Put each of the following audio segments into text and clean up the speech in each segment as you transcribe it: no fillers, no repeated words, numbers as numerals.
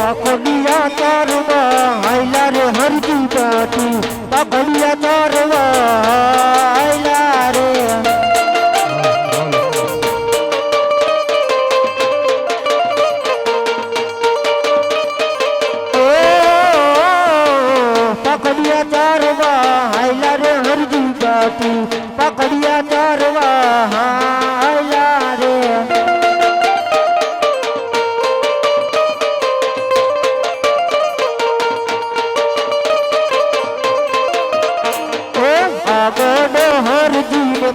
પાખડિયા તારવા હાયલા રે હરજી બાટી પાખડિયા તારવા હાયલા રે પાખડિયા તારવા હાયલા રે હરજી બાટી પાખડિયા તારવા હાયલા રે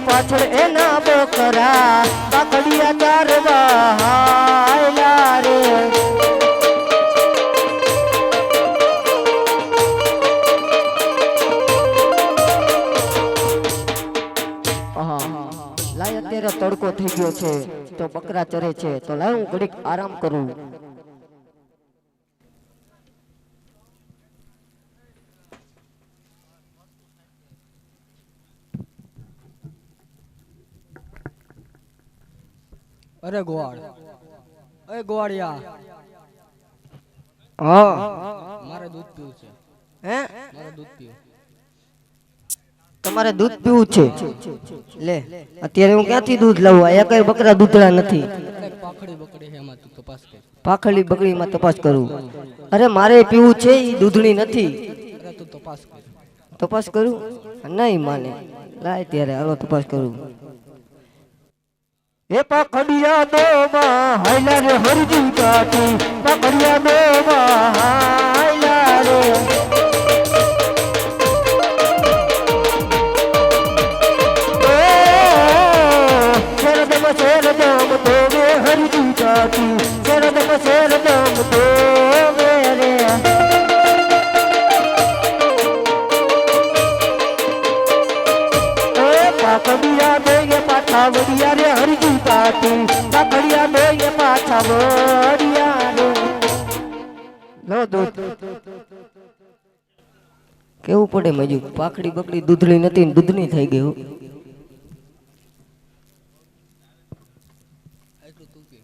પાછળ એના બકરા પાકડિયા તારવા હાયલા રે લાય અત્યારે તડકો થઈ ગયો છે તો બકરા ચરે છે તો લાય હું ઘડીક આરામ કરું. અરે ગોવાળ, અરે ગોવાળિયા, હા મારે દૂધ પીવું છે. હે મારે દૂધ પીવું. તમારે દૂધ પીવું છે? લે અત્યારે હું ક્યાંથી દૂધ લાવું? આ કઈ બકરા દૂધડા નથી. પાખડી બકડી એમાં તું તપાસ કર. પાખડી બકડીમાં તપાસ કરું? અરે મારે પીવું છે, ઈ દૂધણી નથી. અરે તું તપાસ કર. તપાસ કરું? નહીં માને. લાય ત્યારે હાલો તપાસ કરું. એ પાખડિયા દોમાં હાયલા રે હરજી કાઠી પાખડિયા દોમાં હાયલા રે શરદમ શરદમ દોવે હરજી કાઠી શરદમ શરદમ દોવે રે પાખડિયા દોગે પાછા વડિયા રે હરજી કાઠી પાખડિયા દોગે પાછા વડિયા રે લો દૂધ કેવું પડે મજુ પાખડી બકડી દૂધળી નથી ને દૂધની થઈ ગયું.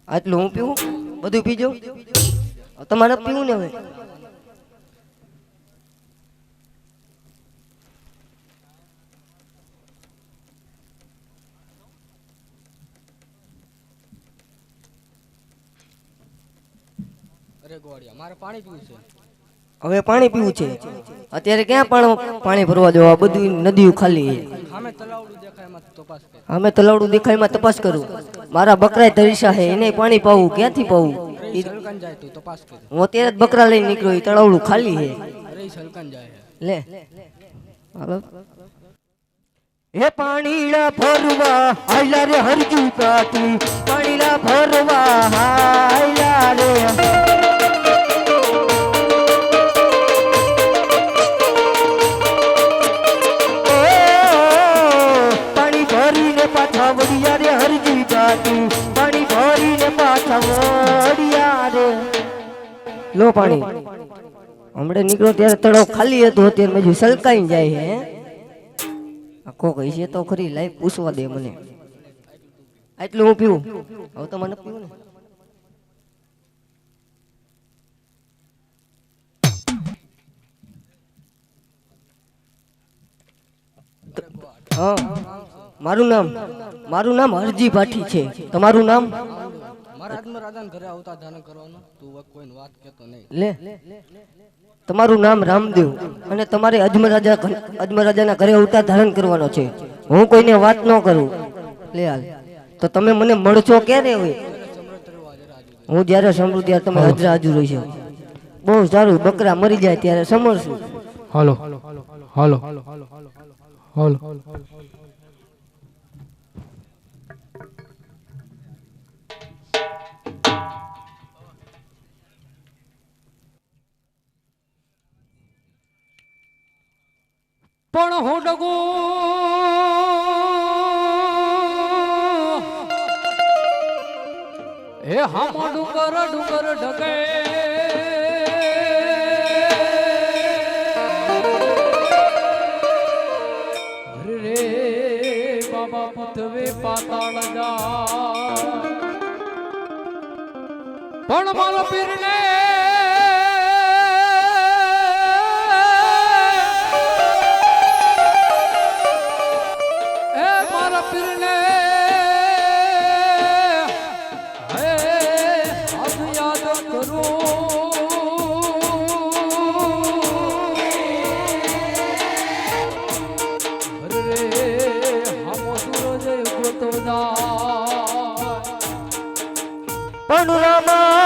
આટલું હું પીવું? બધું પીજો. તમારે પીવું ને હવે? અરે ગોવાળિયા, મારે પાણી પીવું છે. હવે પાણી પીવું છે? અત્યારે ક્યાં પાણી ભરવા જવા? બધું નદીઓ ખાલી છે. સામે તલાવડું દેખાય એમાં તપાસ કર. અમે તલાવડું દેખાયમાં તપાસ કરું? મારા બકરા તરીસા હે, એને પાણી પાવું ક્યાંથી પાવું? ઈ સલકન જાય તું તપાસ કર. હું અત્યારે જ બકરા લઈને નીકળ્યો, ઈ તળાવડું ખાલી હે. અરે ઈ સલકન જાય છે. લે હાલો. હે પાણીલા ભરવા હાયલા રે હરજી કાઠી પાણીલા ભરવા હાયલા રે પાણી ભરીને પાછા વડિયા રે હરજી કાઠી પાણી ભરીને પાછા વડિયા રે લો પાણી. હમણાં નીકળો ત્યારે તળાવ ખાલી હતું, અત્યારે મેં સલકાઈ જાય હે. આખો કઈ છે તો ખરી, લાઈવ પૂછવા દે મને. આટલું હું પીવું? હવે તો મને પીવું ને. હા મારું નામ હરજી ભાટી છે. તમારું નામ? મારા આત્મ રાજાના ઘરે આવતા ધારણ કરવાનું. તું કોઈને વાત કહેતો નહીં. લે તમારું નામ રામદેવ અને તમારે અજમરાજાના ઘરે અવતાર ધારણ કરવાનો છે. હું કોઈને વાત ન કરું. લે હાલ તો તમે મને મળશો ક્યારે? હવે હું જ્યારે સાંભળું ત્યારે તમે હાજરા હાજર રહેશો. બહુ સારું, બકરા મરી જાય ત્યારે સમરશું. હાલો હાલો હાલો. પણ હું ડગો હે હામો ડુંગર ડુંગર ઢગે રે બાબા પૃથ્વે પાતાળ જા પણ મારો પીર ને મારા પીરને હે આજ યાદ કરું રે હામો સૂરજ ઉગતો જાય પણ રામા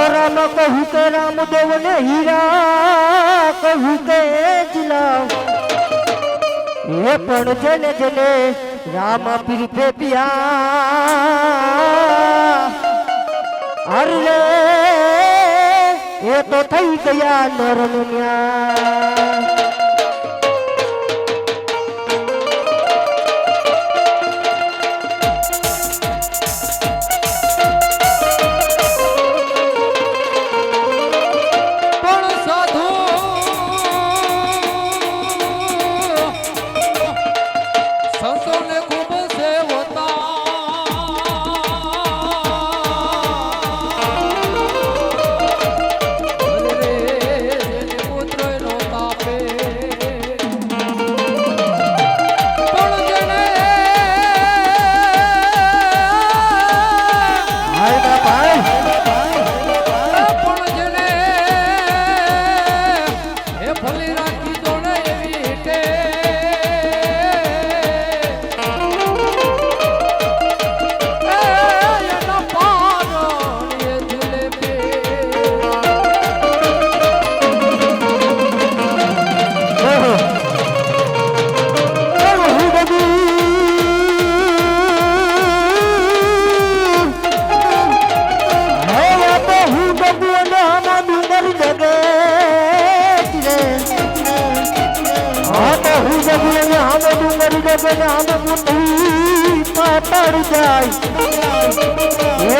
રામ કહું કે રામદેવ ને હીરા કહું કે જલાવ એ પણ જેને જેને રામ પીર પે પિયા અરે એ તો થઈ ગયા નરન ન્યા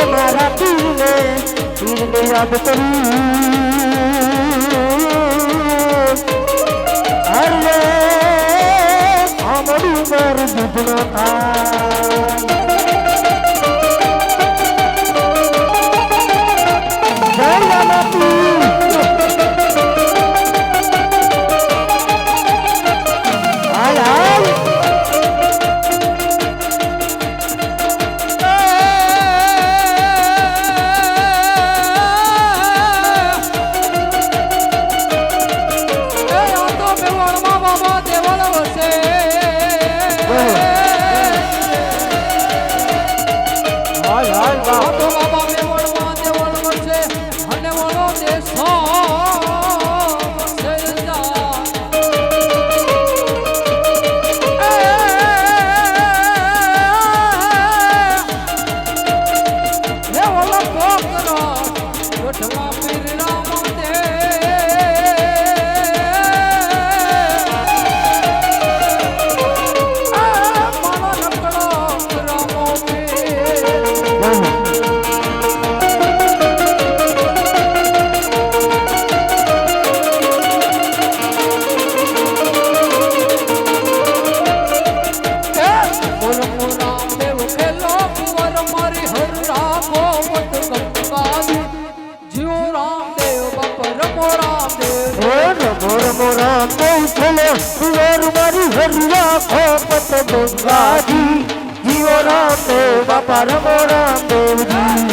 મારા પીરને યાદ કરું અરે આમડું માર દૂધનો ગંગાજી જીવો રામદેવ બાપા રમો રામદેવજી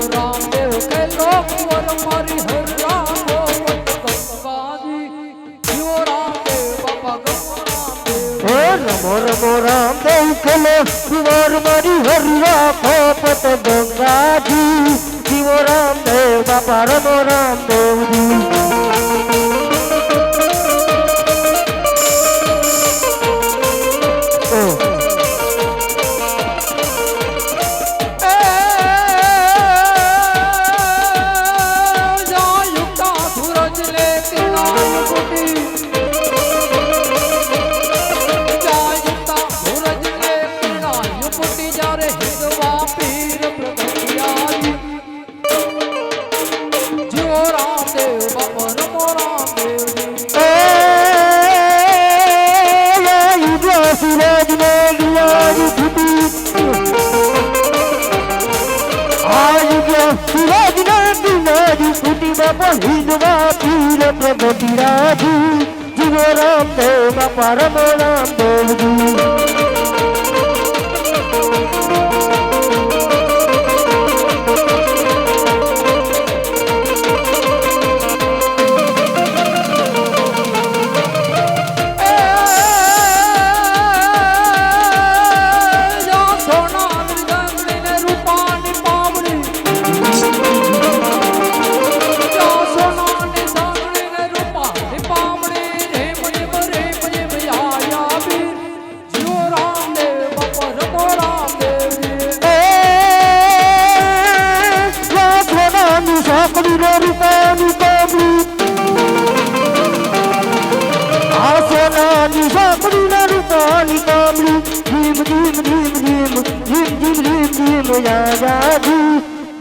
રામદેવ કે લોક વર મારી હર રામો ગંગાજી જીવો રામદેવ બાપા ગમો રામદેવ હે રમો રમો રામદેવ ખેલો કુંવર મારી હર રાખો પત ગંગાજી જીવો રામદેવ બાપા રમો રામદેવજી રામદેવ સુરજ નદી ફૂટી બાપા હિંદવા પીર પ્રગતિ રાજી જીવો રામદેવ બાપા રમો રામદેવજી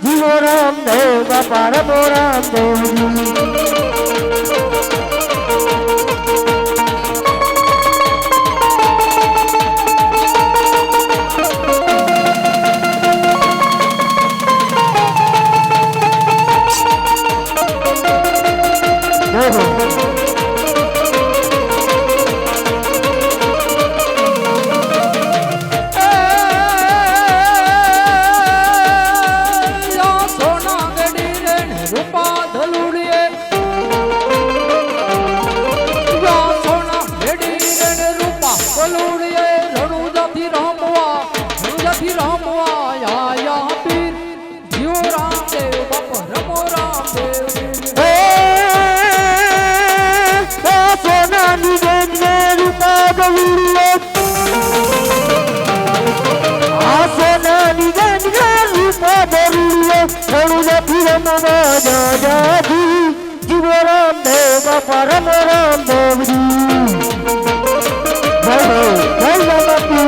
જીવો રામદેવ બાપા રમો રામદેવજી જીવો રામદેવ બાપા રમો રામદેવજી જય જય બાપુ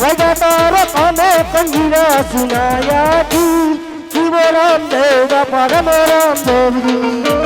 વગા તારો કામે કંજીરા સુનાયા જીવો રામદેવ બાપા રમો રામદેવજી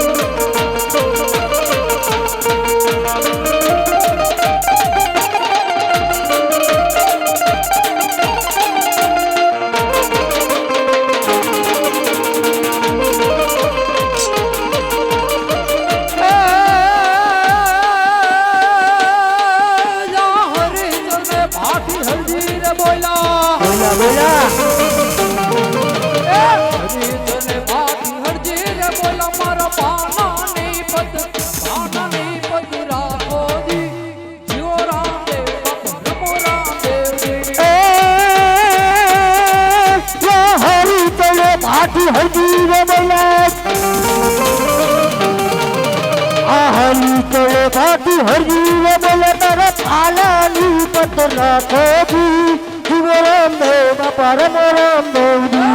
હરજી બોલે તારા થાલાની પતલા ખોજી જીવો રામદેવ બાપા રમો રામદેવજી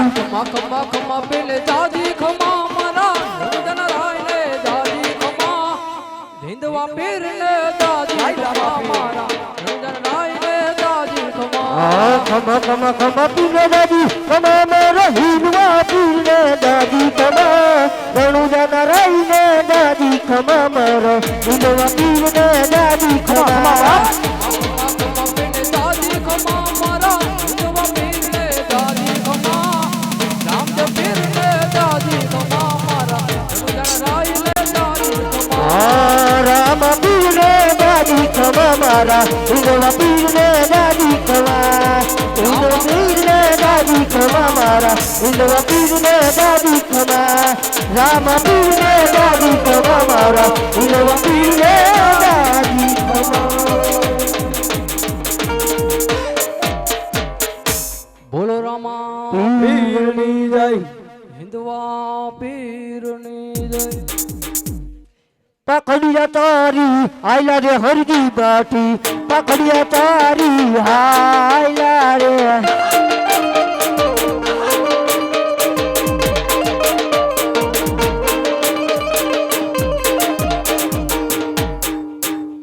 ખમા ખમા પેલે દાદી ખમા મારા રંજન રાય ને દાદી ખમા હિંદવા પીર ને દાદી ખમા મારા રંજન રાય ને દાદી ખમા ખમા ખમા ખમા પીર દાદી ખમા મારા હિંદવા પીર ને દાદી ખમા રણુજા રાય ને દાદી ખમા મારા હિંદવા પીર ને દાદી ખમા મારા હિંદવા પીર ને દાદી ખમા હિંદવા પીર ને દાદી ખમા મારા હિંદવા પીર ને દાદી ખમા રામ પીર ને દાદી ખમા મારા હિંદવા પીર ને દાદી ખમા બોલો રામા પીરની જય હિંદવા પીરની જય પકડિયા તારી આયલા રે હરજી બાટી પકડિયા તારી હાયલા રે